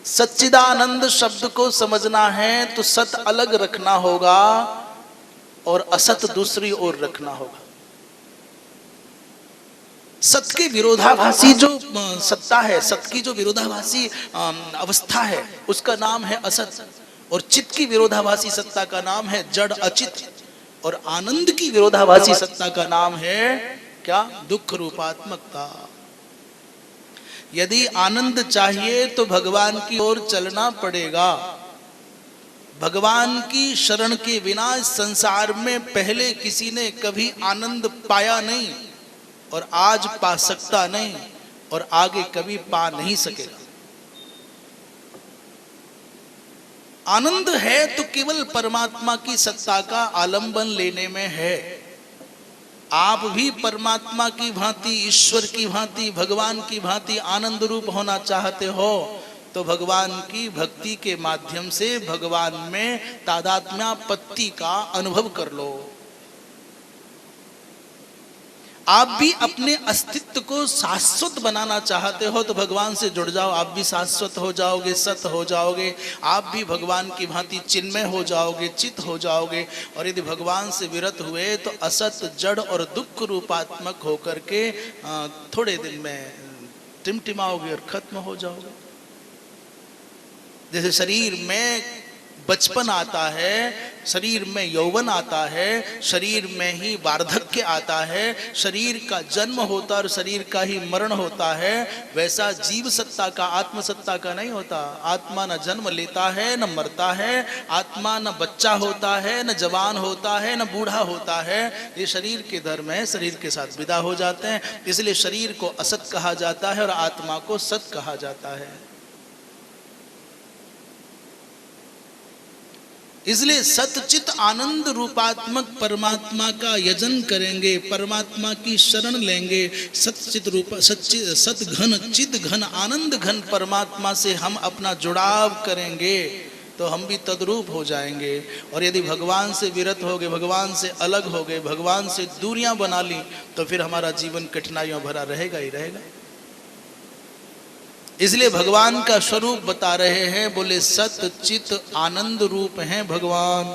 सच्चिदानंद शब्द को समझना है तो सत अलग रखना होगा और असत दूसरी ओर रखना होगा। सत के विरोधाभासी जो सत्ता है, सत की जो विरोधाभासी अवस्था है उसका नाम है असत, और चित्त की विरोधाभासी सत्ता का नाम है जड़ अचित, और आनंद की विरोधाभासी सत्ता का नाम है क्या? दुख रूपात्मकता। यदि आनंद चाहिए तो भगवान की ओर चलना पड़ेगा। भगवान की शरण के बिना इस संसार में पहले किसी ने कभी आनंद पाया नहीं, और आज पा सकता नहीं, और आगे कभी पा नहीं सकेगा। आनंद है तो केवल परमात्मा की सत्ता का आलंबन लेने में है। आप भी परमात्मा की भांति, ईश्वर की भांति, भगवान की भांति आनंद रूप होना चाहते हो तो भगवान की भक्ति के माध्यम से भगवान में तादात्म्यापत्ति का अनुभव कर लो। आप भी अपने अस्तित्व को शाश्वत बनाना चाहते हो तो भगवान से जुड़ जाओ, आप भी शाश्वत हो जाओगे, सत हो जाओगे। आप भी भगवान की भांति चिन्मय हो जाओगे, चित हो जाओगे। और यदि भगवान से विरत हुए तो असत, जड़ और दुख रूपात्मक होकर के थोड़े दिन में टिमटिमाओगे और खत्म हो जाओगे। जैसे शरीर में बचपन आता है, शरीर में यौवन आता है, शरीर में ही वार्धक्य आता है, शरीर का जन्म होता और शरीर का ही मरण होता है, वैसा जीव सत्ता का, आत्म सत्ता का नहीं होता। आत्मा न जन्म लेता है न मरता है, आत्मा न बच्चा होता है न जवान होता है न बूढ़ा होता है। ये शरीर के धर्म है, शरीर के साथ विदा हो जाते हैं। इसलिए शरीर को असत कहा जाता है और आत्मा को सत कहा जाता है। इसलिए सतचित आनंद रूपात्मक परमात्मा का यजन करेंगे, परमात्मा की शरण लेंगे। सतचित रूप सत घन चित घन आनंद घन परमात्मा से हम अपना जुड़ाव करेंगे तो हम भी तद्रूप हो जाएंगे। और यदि भगवान से विरत हो गए, भगवान से अलग हो गए, भगवान से दूरियां बना ली तो फिर हमारा जीवन कठिनाइयों भरा रहेगा ही रहेगा। इसलिए भगवान का स्वरूप बता रहे हैं, बोले सत चित आनंद रूप हैं भगवान।